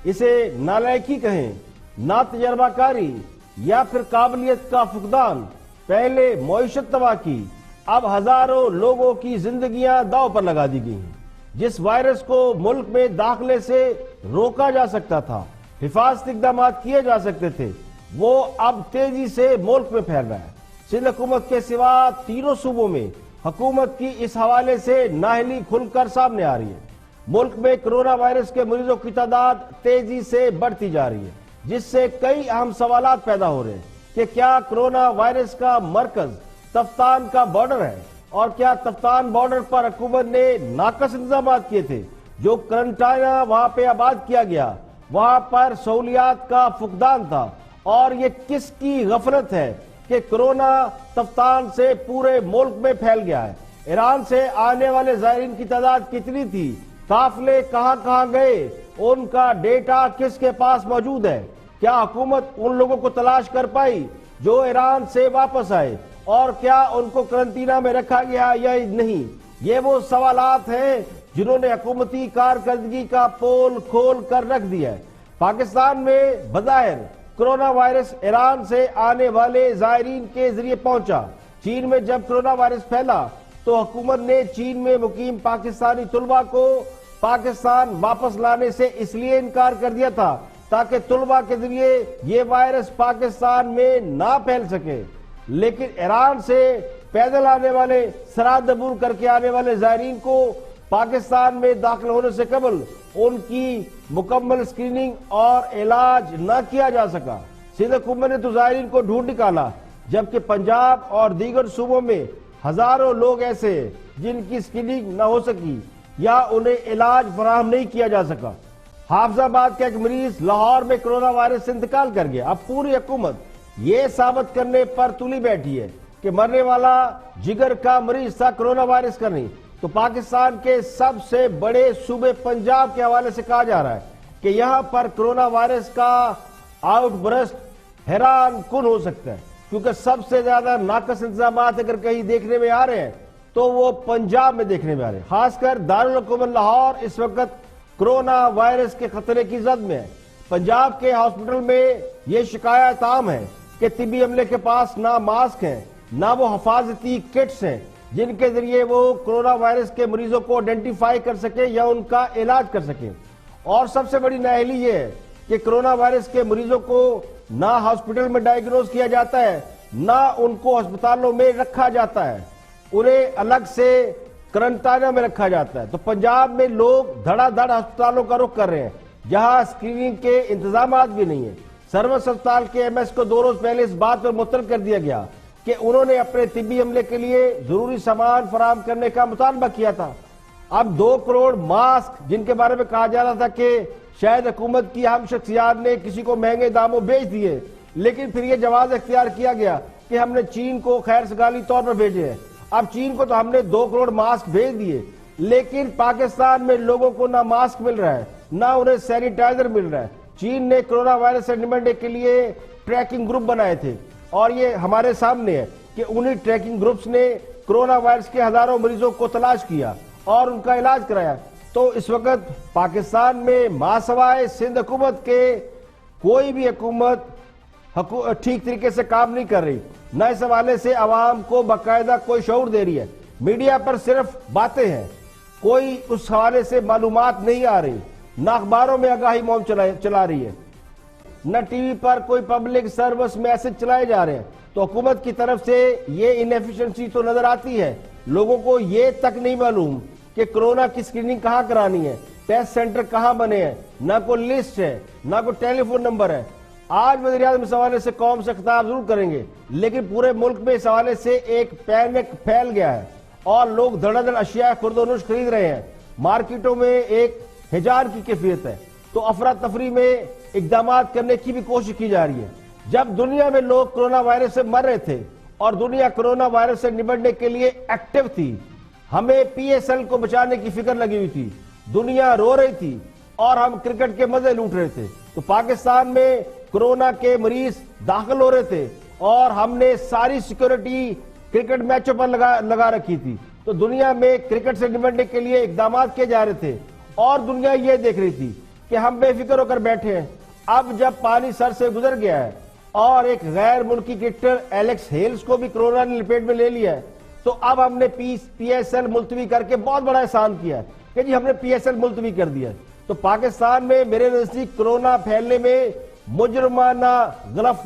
اسے نالائکی کہیں، نا تجربہ کاری یا پھر قابلیت کا فقدان، پہلے معیشت تباہ کی، اب ہزاروں لوگوں کی زندگیاں داؤ پر لگا دی گئی ہیں۔ جس وائرس کو ملک میں داخلے سے روکا جا سکتا تھا، حفاظتی اقدامات کیے جا سکتے تھے، وہ اب تیزی سے ملک میں پھیل رہا ہے۔ سندھ حکومت کے سوا تینوں صوبوں میں حکومت کی اس حوالے سے نااہلی کھل کر سامنے آ رہی ہے۔ ملک میں کرونا وائرس کے مریضوں کی تعداد تیزی سے بڑھتی جا رہی ہے، جس سے کئی اہم سوالات پیدا ہو رہے ہیں کہ کیا کرونا وائرس کا مرکز تفتان کا بارڈر ہے، اور کیا تفتان بارڈر پر حکومت نے ناقص انتظامات کیے تھے؟ جو کرنٹائنہ وہاں پہ آباد کیا گیا، وہاں پر سہولیات کا فقدان تھا، اور یہ کس کی غفلت ہے کہ کرونا تفتان سے پورے ملک میں پھیل گیا ہے؟ ایران سے آنے والے زائرین کی تعداد کتنی تھی؟ قافلے کہاں کہاں گئے؟ ان کا ڈیٹا کس کے پاس موجود ہے؟ کیا حکومت ان لوگوں کو تلاش کر پائی جو ایران سے واپس آئے، اور کیا ان کو قرنطینہ میں رکھا گیا یا نہیں؟ یہ وہ سوالات ہیں جنہوں نے حکومتی کارکردگی کا پول کھول کر رکھ دیا ہے۔ پاکستان میں بظاہر کرونا وائرس ایران سے آنے والے زائرین کے ذریعے پہنچا۔ چین میں جب کرونا وائرس پھیلا تو حکومت نے چین میں مقیم پاکستانی طلبہ کو پاکستان واپس لانے سے اس لیے انکار کر دیا تھا تاکہ طلبہ کے ذریعے یہ وائرس پاکستان میں نہ پھیل سکے۔ لیکن ایران سے پیدل آنے والے، سرحد عبور کر کے آنے والے زائرین کو پاکستان میں داخل ہونے سے قبل ان کی مکمل اسکریننگ اور علاج نہ کیا جا سکا۔ سندھ حکومت نے تو زائرین کو ڈھونڈ نکالا، جبکہ پنجاب اور دیگر صوبوں میں ہزاروں لوگ ایسے ہیں جن کی اسکریننگ نہ ہو سکی یا انہیں علاج فراہم نہیں کیا جا سکا۔ حافظ آباد کا ایک مریض لاہور میں کرونا وائرس سے انتقال کر گیا۔ اب پوری حکومت یہ ثابت کرنے پر تلی بیٹھی ہے کہ مرنے والا جگر کا مریض تھا، کرونا وائرس کا نہیں۔ تو پاکستان کے سب سے بڑے صوبے پنجاب کے حوالے سے کہا جا رہا ہے کہ یہاں پر کرونا وائرس کا آؤٹ برسٹ حیران کن ہو سکتا ہے، کیونکہ سب سے زیادہ ناقص انتظامات اگر کہیں دیکھنے میں آ رہے ہیں تو وہ پنجاب میں دیکھنے میں آ رہے ہیں۔ خاص کر دارالحکومت لاہور اس وقت کرونا وائرس کے خطرے کی زد میں ہے۔ پنجاب کے ہاسپٹل میں یہ شکایت عام ہے کہ طبی عملے کے پاس نہ ماسک ہیں، نہ وہ حفاظتی کٹس ہیں جن کے ذریعے وہ کرونا وائرس کے مریضوں کو آئیڈینٹیفائی کر سکے یا ان کا علاج کر سکے۔ اور سب سے بڑی نااہلی یہ ہے کہ کرونا وائرس کے مریضوں کو نہ ہاسپٹل میں ڈائیگنوز کیا جاتا ہے، نہ ان کو ہسپتالوں میں رکھا جاتا ہے، انہیں الگ سے کرنٹائنہ میں رکھا جاتا ہے۔ تو پنجاب میں لوگ دھڑا دھڑ ہسپتالوں کا رخ کر رہے ہیں جہاں اسکریننگ کے انتظامات بھی نہیں ہیں۔ سروس ہسپتال کے ایم ایس کو 2 روز پہلے اس بات پر مطلع کر دیا گیا کہ انہوں نے اپنے طبی عملے کے لیے ضروری سامان فراہم کرنے کا مطالبہ کیا تھا۔ اب 2 کروڑ ماسک جن کے بارے میں کہا جا رہا تھا کہ شاید حکومت کی اہم شخصیات نے کسی کو مہنگے داموں بیچ دیے، لیکن پھر یہ جواز اختیار کیا گیا کہ ہم نے چین کو خیر سگالی طور پر بھیجے ہیں۔ اب چین کو تو ہم نے 2 کروڑ ماسک بھیج دیے، لیکن پاکستان میں لوگوں کو نہ ماسک مل رہا ہے، نہ انہیں سینیٹائزر مل رہا ہے۔ چین نے کرونا وائرس سے نمٹنے کے لیے ٹریکنگ گروپ بنائے تھے، اور یہ ہمارے سامنے ہے کہ انہی ٹریکنگ گروپس نے کرونا وائرس کے ہزاروں مریضوں کو تلاش کیا اور ان کا علاج کرایا۔ تو اس وقت پاکستان میں ماسوائے سندھ حکومت کے کوئی بھی حکومت ٹھیک طریقے سے کام نہیں کر رہی، نہ اس حوالے سے عوام کو باقاعدہ کوئی شعور دے رہی ہے۔ میڈیا پر صرف باتیں ہیں، کوئی اس حوالے سے معلومات نہیں آ رہی، نہ اخباروں میں آگاہی مہم چلا رہی ہے، نہ ٹی وی پر کوئی پبلک سروس میسج چلائے جا رہے ہیں۔ تو حکومت کی طرف سے یہ انیفیشنسی تو نظر آتی ہے، لوگوں کو یہ تک نہیں معلوم کہ کرونا کی اسکریننگ کہاں کرانی ہے، ٹیسٹ سینٹر کہاں بنے ہیں، نہ کوئی لسٹ ہے، نہ کوئی ٹیلی فون نمبر ہے۔ آج وزیر اعظم اس حوالے سے قوم سے خطاب ضرور کریں گے، لیکن پورے ملک میں اس حوالے سے ایک پینک پھیل گیا ہے اور لوگ دھڑا دھڑ اشیاء خرد و نوش خرید رہے ہیں۔ مارکیٹوں میں ایک ہجار کی کیفیت ہے، تو افراتفری میں اقدامات کرنے کی بھی کوشش کی جا رہی ہے۔ جب دنیا میں لوگ کرونا وائرس سے مر رہے تھے اور دنیا کرونا وائرس سے نمٹنے کے لیے ایکٹیو تھی، ہمیں پی ایس ایل کو بچانے کی فکر لگی ہوئی تھی، دنیا رو رہی تھی اور ہم کرکٹ کے مزے لوٹ رہے تھے، تو پاکستان میں کرونا کے مریض داخل ہو رہے تھے اور ہم نے ساری سیکیورٹی کرکٹ میچوں پر لگا رکھی تھی۔ تو دنیا میں کرکٹ سے نمٹنے کے لیے اقدامات کیے جا رہے تھے اور دنیا یہ دیکھ رہی تھی کہ ہم بے فکر ہو کر بیٹھے ہیں. اب جب پانی سر سے گزر گیا ہے اور ایک غیر ملکی کرکٹر ایلیکس ہیلز کو بھی کرونا نے لپیٹ میں لے لیا ہے, تو اب ہم نے پی ایس ایل ملتوی کر کے بہت بڑا احسان کیا ہے کہ جی ہم نے پی ایس ایل ملتوی کر دیا. تو پاکستان میں میرے نزدیک کرونا پھیلنے میں مجرمانہ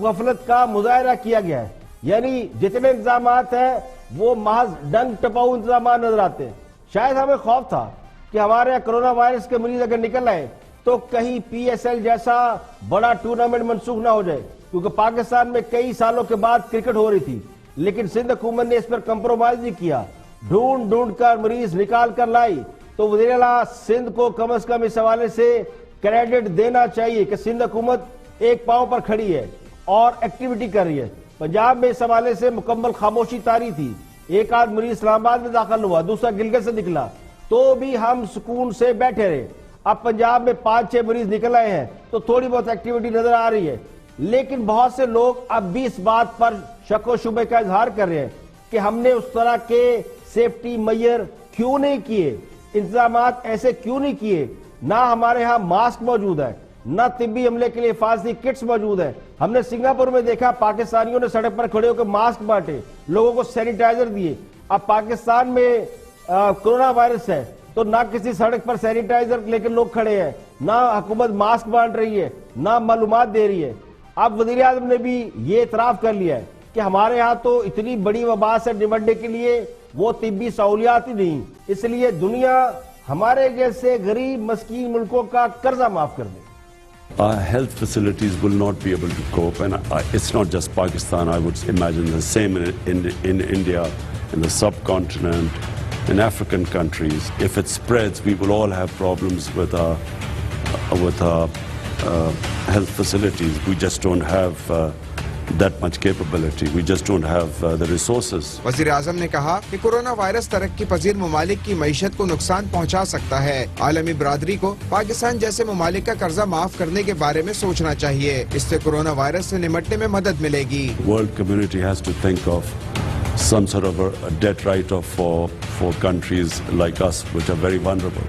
غفلت کا مظاہرہ کیا گیا ہے. یعنی جتنے انتظامات ہیں وہ محض ڈنگ ٹپاؤ انتظامات نظر آتے ہیں. شاید ہمیں خوف تھا کہ ہمارے یہاں کرونا وائرس کے مریض اگر نکل آئے تو کہیں پی ایس ایل جیسا بڑا ٹورنامنٹ منسوخ نہ ہو جائے, کیونکہ پاکستان میں کئی سالوں کے بعد کرکٹ ہو رہی تھی. لیکن سندھ حکومت نے اس پر کمپرومائز نہیں کیا, ڈھونڈ کر مریض نکال کر لائی. تو وزیر اعلیٰ سندھ کو کم از کم اس حوالے سے کریڈٹ دینا چاہیے کہ سندھ حکومت ایک پاؤں پر کھڑی ہے اور ایکٹیویٹی کر رہی ہے. پنجاب میں اس حوالے سے مکمل خاموشی طاری تھی. ایک آدھ مریض اسلام آباد میں داخل ہوا, دوسرا گلگت سے نکلا, تو بھی ہم سکون سے بیٹھے رہے. اب پنجاب میں 5-6 مریض نکل آئے ہیں تو تھوڑی بہت ایکٹیویٹی نظر آ رہی ہے. لیکن بہت سے لوگ اب بھی اس بات پر شک و شبہ کا اظہار کر رہے ہیں کہ ہم نے اس طرح کے سیفٹی میئر کیوں نہیں کیے, انتظامات ایسے کیوں نہیں کیے. نہ ہمارے ہاں ماسک موجود ہے, نہ طبی عملے کے لیے حفاظتی کٹس موجود ہے. ہم نے سنگاپور میں دیکھا پاکستانیوں نے سڑک پر کھڑے ہو کے ماسک بانٹے, لوگوں کو سینیٹائزر دیے. اب پاکستان میں کرونا وائرس ہے تو نہ کسی سڑک پر سینیٹائزر لے کے لوگ کھڑے ہیں, نہ حکومت ماسک بانٹ رہی ہے, نہ معلومات دے رہی ہے. اب وزیر اعظم نے بھی یہ اعتراف کر لیا ہے کہ ہمارے ہاں تو اتنی بڑی وبا سے نمٹنے کے لیے وہ طبی سہولیات ہی نہیں, اس لیے دنیا ہمارے جیسے غریب مسکین ملکوں کا قرضہ معاف کر دے. Our health facilities will not be able to cope, and it's not just Pakistan. I would imagine the same in India, in the subcontinent, in African countries. If it spreads, we will all have problems with our health facilities. We just don't have that much capability. We just don't have the resources. وزیر اعظم نے کہا کہ corona virus ترقی پذیر ممالک کی معیشت کو نقصان پہنچا سکتا ہے. عالمی برادری کو پاکستان جیسے ممالک کا قرضہ معاف کرنے کے بارے میں سوچنا چاہیے. اس سے کورونا وائرس سے نمٹنے میں مدد ملے گی. World community has to think of some sort of a debt write-off for countries like us, which are very vulnerable.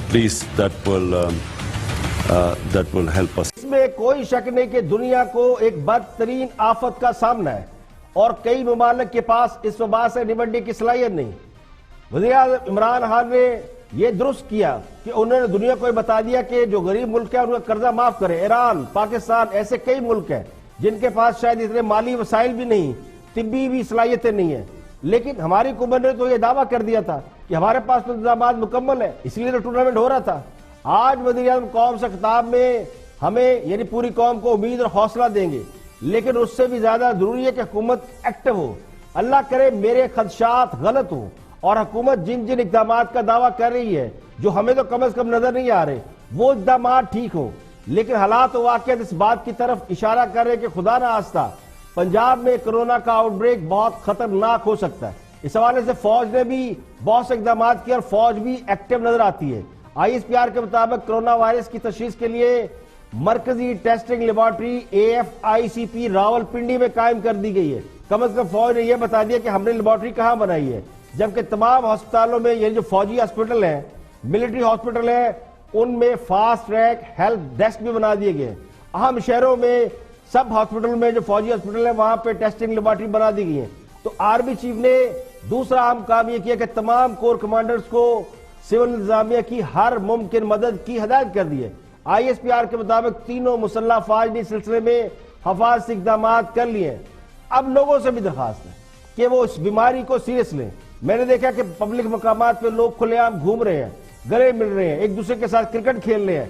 At least that will help us. اس میں کوئی شک نہیں کہ دنیا کو ایک بدترین آفت کا سامنا ہے اور کئی ممالک کے پاس اس وبا سے نمٹنے کی صلاحیت نہیں. وزیر اعظم عمران خان نے یہ درست کیا کہ انہوں نے دنیا کو بتا دیا کہ جو غریب ملک ہے ان کا قرضہ معاف کرے. ایران, پاکستان, ایسے کئی ملک ہیں جن کے پاس شاید اتنے مالی وسائل بھی نہیں, طبی بھی صلاحیتیں نہیں ہیں. لیکن ہماری حکومت نے تو یہ دعویٰ کر دیا تھا کہ ہمارے پاس تو انتظامات مکمل ہے, اس لیے تو ٹورنامنٹ ہو رہا تھا. آج وزیر اعظم قوم سے خطاب میں ہمیں یعنی پوری قوم کو امید اور حوصلہ دیں گے, لیکن اس سے بھی زیادہ ضروری ہے کہ حکومت ایکٹیو ہو. اللہ کرے میرے خدشات غلط ہوں اور حکومت جن اقدامات کا دعویٰ کر رہی ہے جو ہمیں تو کم از کم نظر نہیں آ رہے وہ اقدامات ٹھیک ہوں, لیکن حالات و واقعات اس بات کی طرف اشارہ کر رہے کہ خدا نہ خواستہ پنجاب میں کرونا کا آؤٹ بریک بہت خطرناک ہو سکتا ہے. اس حوالے سے فوج نے بھی بہت سے اقدامات کیے اور فوج بھی ایکٹیو نظر آتی ہے. آئی ایس پی آر کے مطابق کرونا وائرس کی تشخیص کے لیے مرکزی testing laboratory AFICP Rawal Pindi میں قائم کر دی گئی ہے. کم از کم فوج نے یہ بتا دیا کہ ہم نے لیبارٹری کہاں بنائی ہے, جبکہ تمام ہسپتالوں میں یعنی جو فوجی ہسپتال ہیں, ملٹری ہسپتال ہیں, ان میں فاسٹ ٹریک ہیلپ ڈیسک بھی بنا دیے گئے. اہم شہروں میں سب ہسپتال میں جو فوجی ہسپتال ہیں وہاں پہ ٹیسٹنگ لیبارٹری بنا دی گئی ہیں. تو آرمی چیف نے دوسرا اہم کام یہ کیا کہ تمام کور کمانڈرز کو سول انتظامیہ کی ہر ممکن مدد کی ہدایت کر دی ہے. آئی ایس پی آر کے مطابق تینوں مسلح افواج نے اس سلسلے میں حفاظتی اقدامات کر لیے ہیں. اب لوگوں سے بھی درخواست ہے کہ وہ اس بیماری کو سیریس لیں. میں نے دیکھا کہ پبلک مقامات پہ لوگ کھلے عام گھوم رہے ہیں, گلے مل رہے ہیں, ایک دوسرے کے ساتھ کرکٹ کھیل رہے ہیں.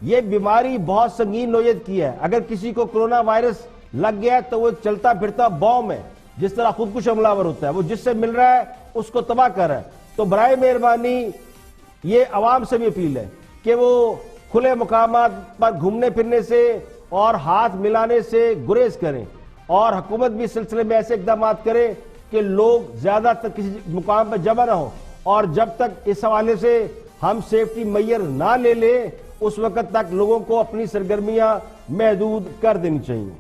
یہ بیماری بہت سنگین نوعیت کی ہے. اگر کسی کو کرونا وائرس لگ گیا تو وہ ایک چلتا پھرتا بوم ہے, جس طرح خودکش حملہ آور ہوتا ہے, وہ جس سے مل رہا ہے اس کو تباہ کر رہا ہے. تو برائے مہربانی یہ عوام سے بھی اپیل ہے کہ وہ کھلے مقامات پر گھومنے پھرنے سے اور ہاتھ ملانے سے گریز کریں, اور حکومت بھی اس سلسلے میں ایسے اقدامات کرے کہ لوگ زیادہ تر کسی مقام پر جمع نہ ہوں. اور جب تک اس حوالے سے ہم سیفٹی میئر نہ لے لیں اس وقت تک لوگوں کو اپنی سرگرمیاں محدود کر دینی چاہیے.